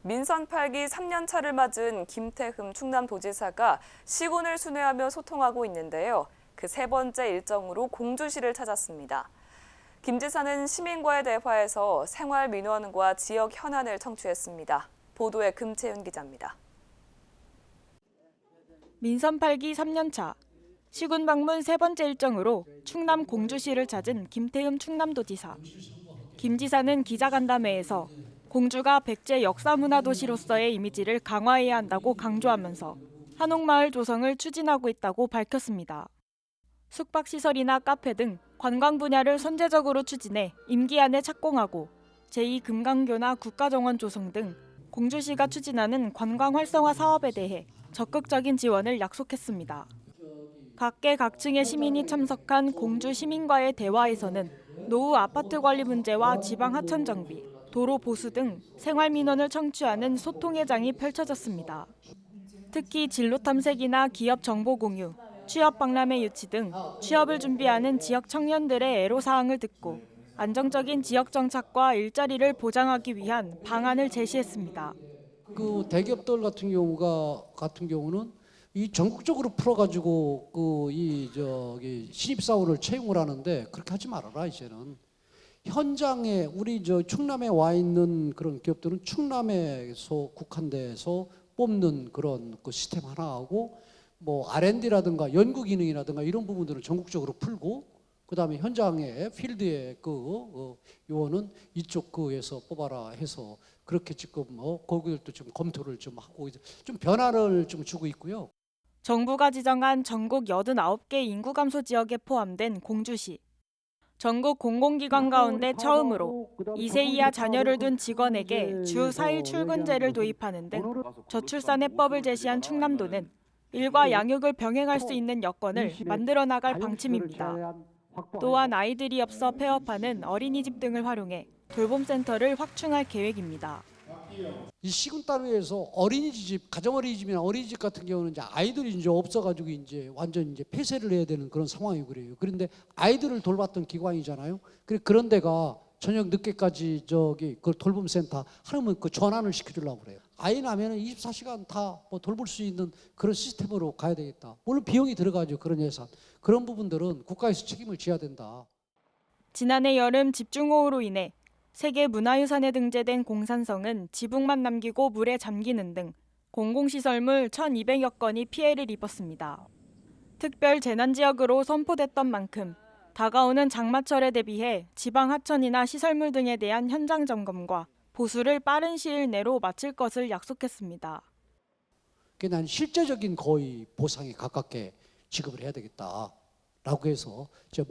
민선 8기 3년 차를 맞은 김태흠 충남도지사가 시군을 순회하며 소통하고 있는데요. 그 세 번째 일정으로 공주시를 찾았습니다. 김 지사는 시민과의 대화에서 생활 민원과 지역 현안을 청취했습니다. 보도에 금채윤 기자입니다. 민선 8기 3년 차 시군 방문 세 번째 일정으로 충남 공주시를 찾은 김태흠 충남도지사. 김 지사는 기자간담회에서 공주가 백제 역사문화도시로서의 이미지를 강화해야 한다고 강조하면서 한옥마을 조성을 추진하고 있다고 밝혔습니다. 숙박시설이나 카페 등 관광 분야를 선제적으로 추진해 임기 안에 착공하고 제2금강교나 국가정원 조성 등 공주시가 추진하는 관광 활성화 사업에 대해 적극적인 지원을 약속했습니다. 각계각층의 시민이 참석한 공주 시민과의 대화에서는 노후 아파트 관리 문제와 지방 하천 정비, 도로 보수 등 생활 민원을 청취하는 소통회장이 펼쳐졌습니다. 특히 진로 탐색이나 기업 정보 공유, 취업 박람회 유치 등 취업을 준비하는 지역 청년들의 애로사항을 듣고 안정적인 지역 정착과 일자리를 보장하기 위한 방안을 제시했습니다. 그 대기업들 같은 경우는 이 전국적으로 풀어가지고 신입사원을 채용을 하는데 그렇게 하지 말아라 이제는. 현장에 우리 충남에 와 있는 그런 기업들은 충남에서 국한돼서 뽑는 그런 그 시스템 하나 하고 뭐 R&D라든가 연구 기능이라든가 이런 부분들은 전국적으로 풀고 그다음에 현장에 필드에 요원은 이쪽 그에서 뽑아라 해서 그렇게 지금 거기들도 좀 검토를 좀 하고 좀 변화를 좀 주고 있고요. 정부가 지정한 전국 89개 인구 감소 지역에 포함된 공주시. 전국 공공기관 가운데 처음으로 2세 이하 자녀를 둔 직원에게 주 4일 출근제를 도입하는 등 저출산 해법을 제시한 충남도는 일과 양육을 병행할 수 있는 여건을 만들어 나갈 방침입니다. 또한 아이들이 없어 폐업하는 어린이집 등을 활용해 돌봄센터를 확충할 계획입니다. 이 시군 단위에서 어린이집, 가정어린이집이나 어린이집 같은 경우는 이제 아이들이 이제 없어가지고 이제 완전 이제 폐쇄를 해야 되는 그런 상황이고 그래요. 그런데 아이들을 돌봤던 기관이잖아요. 그런 데가 저녁 늦게까지 그 돌봄센터 하려면 그 전환을 시켜주려고 그래요. 아이 나면은 24시간 다 뭐 돌볼 수 있는 그런 시스템으로 가야 되겠다. 물론 비용이 들어가죠. 그런 예산. 그런 부분들은 국가에서 책임을 져야 된다. 지난해 여름 집중호우로 인해 세계 문화유산에 등재된 공산성은 지붕만 남기고 물에 잠기는 등 공공시설물 1,200여 건이 피해를 입었습니다. 특별 재난지역으로 선포됐던 만큼 다가오는 장마철에 대비해 지방 하천이나 시설물 등에 대한 현장 점검과 보수를 빠른 시일 내로 마칠 것을 약속했습니다. 난 실제적인 거의 보상에 가깝게 지급을 해야 되겠다라고 해서 제가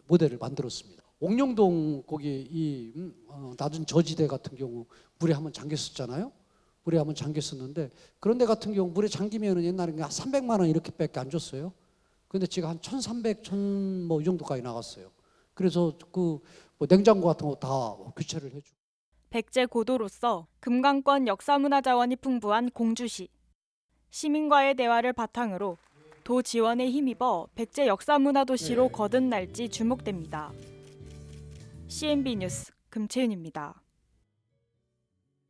모델을 만들었습니다. 옥룡동 거기 이 낮은 저지대 같은 경우 물에 한번 잠겼었잖아요. 물에 한번 잠겼었는데 그런 데 같은 경우 물에 잠기면은 옛날에 300만 원 이렇게밖에 안 줬어요. 근데 지금 한 1,300, 1,000 뭐 이 정도까지 나갔어요. 그래서 그 뭐 냉장고 같은 거 다 교체를 해주고. 백제 고도로서 금강권 역사문화자원이 풍부한 공주시. 시민과의 대화를 바탕으로 도 지원에 힘입어 백제 역사문화도시로 거듭날지 주목됩니다. CNB 뉴스 금채윤입니다.